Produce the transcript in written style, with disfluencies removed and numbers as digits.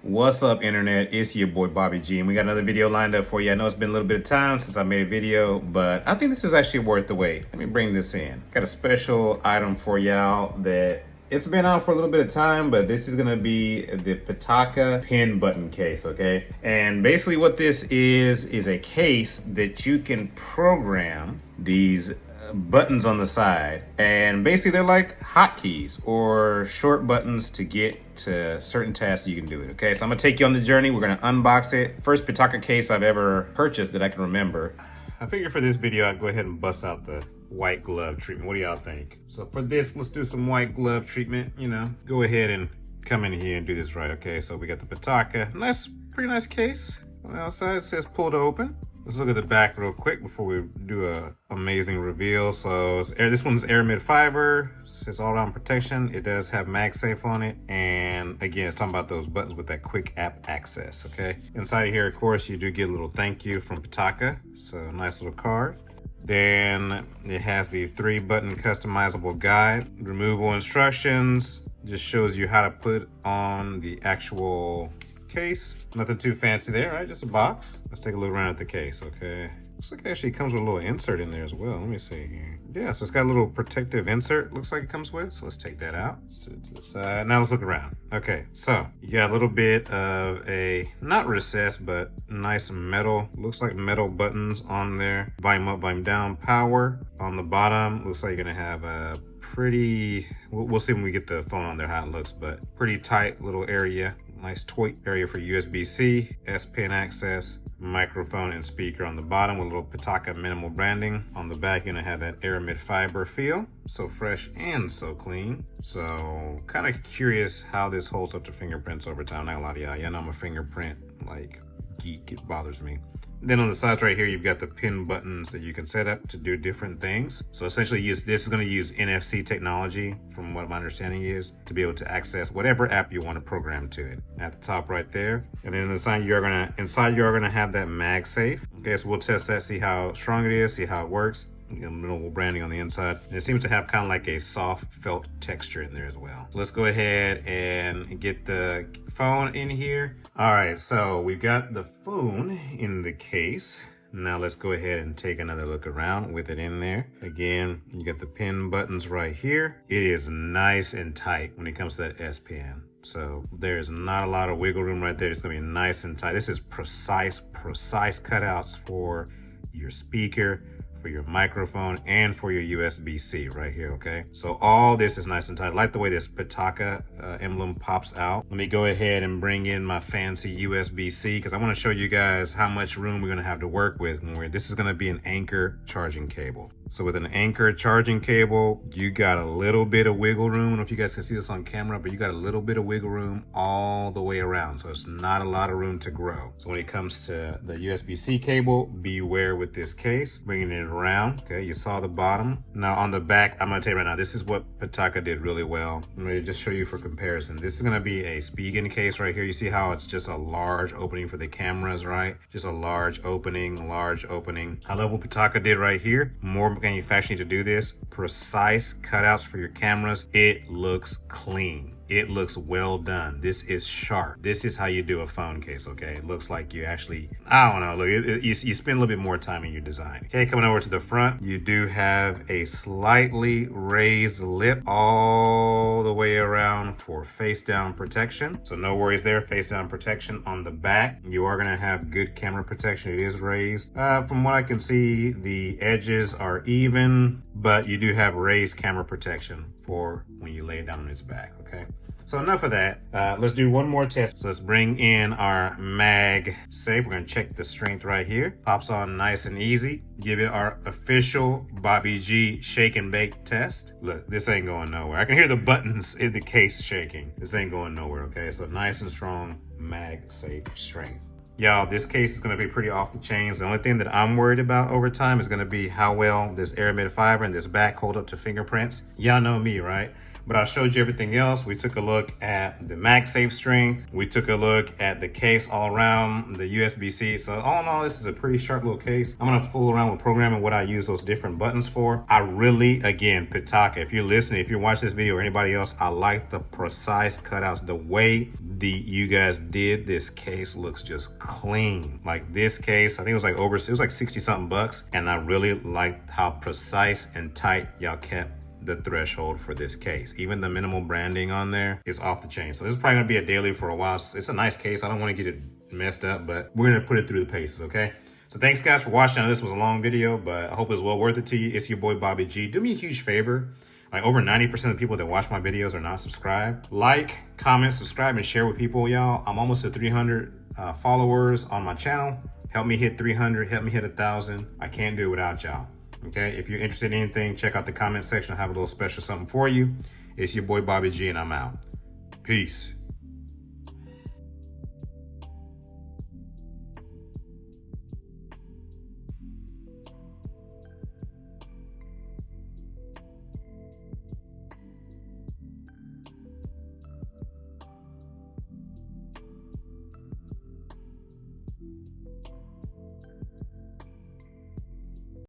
What's up, internet? It's your boy Bobby G, and we got another video lined up for you. I know it's been a little bit of time since I made a video, but I think this is actually worth the wait. Let me bring this in. Got a special item for y'all that it's been out for a little bit of time, but this is gonna be the Pitaka Pin Button Case, okay? And basically what this is a case that you can program these buttons on the side, and basically they're like hotkeys or short buttons to get to certain tasks you can do it. Okay, so I'm gonna take you on the journey. We're gonna unbox it. First Pitaka case I've ever purchased that I can remember. I figured for this video I'd go ahead and bust out the white glove treatment. What do y'all think? So for this, let's do some white glove treatment. You know, go ahead and come in here and do this right. Okay, so we got the Pitaka, pretty nice case. On the outside it says pull to open. Let's look at the back real quick before we do a amazing reveal. So this one's aramid fiber. It says all around protection. It does have Magsafe on it. And again, it's talking about those buttons with that quick app access, okay? Inside of here, of course, you do get a little thank you from Pitaka. So a nice little card. Then it has the 3-button customizable guide. Removal instructions. Just shows you how to put on the actual case. Nothing too fancy there, right? Just a box. Let's take a look around at the case, okay? Looks like it actually comes with a little insert in there as well. Let me see here. Yeah, so it's got a little protective insert, looks like it comes with. So let's take that out. Set it to the side. Now let's look around. Okay, so you got a little bit of a, not recessed, but nice metal, looks like metal buttons on there. Volume up, volume down, power. On the bottom, looks like you're gonna have a pretty, we'll see when we get the phone on there how it looks, but pretty tight little area. Nice toy area for USB-C, S Pen access, microphone and speaker on the bottom with a little Pitaka minimal branding. On the back, you're gonna have that aramid fiber feel. So fresh and so clean. So kind of curious how this holds up to fingerprints over time. Not a lot of y'all know I'm a fingerprint like geek, it bothers me. Then on the sides right here, you've got the pin buttons that you can set up to do different things. So essentially this is gonna use NFC technology, from what my understanding is, to be able to access whatever app you want to program to it. At the top right there. And then inside you're gonna have that MagSafe. Okay, so we'll test that, see how strong it is, see how it works. Minimal branding on the inside. And it seems to have kind of like a soft felt texture in there as well. So let's go ahead and get the phone in here. All right, so we've got the phone in the case. Now let's go ahead and take another look around with it in there. Again, you got the pin buttons right here. It is nice and tight when it comes to that S Pen. So there's not a lot of wiggle room right there. It's gonna be nice and tight. This is precise cutouts for your speaker, for your microphone, and for your USB-C right here, okay? So all this is nice and tight. I like the way this Pitaka emblem pops out. Let me go ahead and bring in my fancy USB-C because I want to show you guys how much room we're gonna have to work with. This is gonna be an Anker charging cable. So with an Anker charging cable, you got a little bit of wiggle room. I don't know if you guys can see this on camera, but you got a little bit of wiggle room all the way around. So it's not a lot of room to grow. So when it comes to the USB-C cable, beware with this case. Bringing it around, okay, you saw the bottom. Now on the back, I'm gonna tell you right now, this is what Pitaka did really well. I'm gonna just show you for comparison. This is gonna be a Spigen case right here. You see how it's just a large opening for the cameras, right? Just a large opening, large opening. I love what Pitaka did right here. More manufacturing to do this. Precise cutouts for your cameras. It looks clean. It looks well done. This is sharp. This is how you do a phone case, okay? It looks like you actually, I don't know, look, you spend a little bit more time in your design. Okay, coming over to the front, you do have a slightly raised lip all the way around for face down protection. So no worries there, face down protection. On the back, you are gonna have good camera protection. It is raised. From what I can see, the edges are even, but you do have raised camera protection for when you lay it down on its back, okay? So enough of that. Let's do one more test. So let's bring in our MagSafe. We're gonna check the strength right here. Pops on nice and easy. Give it our official Bobby G shake and bake test. Look, this ain't going nowhere. I can hear the buttons in the case shaking. This ain't going nowhere, okay? So nice and strong MagSafe strength. Y'all, this case is gonna be pretty off the chains. The only thing that I'm worried about over time is gonna be how well this aramid fiber and this back hold up to fingerprints. Y'all know me, right? But I showed you everything else. We took a look at the MagSafe strength. We took a look at the case all around, the USB-C. So all in all, this is a pretty sharp little case. I'm gonna fool around with programming what I use those different buttons for. I really, again, Pitaka, if you're listening, if you're watching this video or anybody else, I like the precise cutouts, the way you guys did. This case looks just clean. Like this case, I think it was like 60 something bucks. And I really liked how precise and tight y'all kept the threshold for this case. Even the minimal branding on there is off the chain. So this is probably gonna be a daily for a while. It's a nice case. I don't want to get it messed up, but we're gonna put it through the paces, okay? So thanks guys for watching. Now, this was a long video, but I hope it was well worth it to you. It's your boy Bobby G. Do me a huge favor. Like over 90% of the people that watch my videos are not subscribed. Like, comment, subscribe, and share with people, y'all. I'm almost at 300 followers on my channel. Help me hit 300, help me hit 1,000. I can't do it without y'all. Okay, if you're interested in anything, check out the comment section. I have a little special something for you. It's your boy Bobby G, and I'm out. Peace.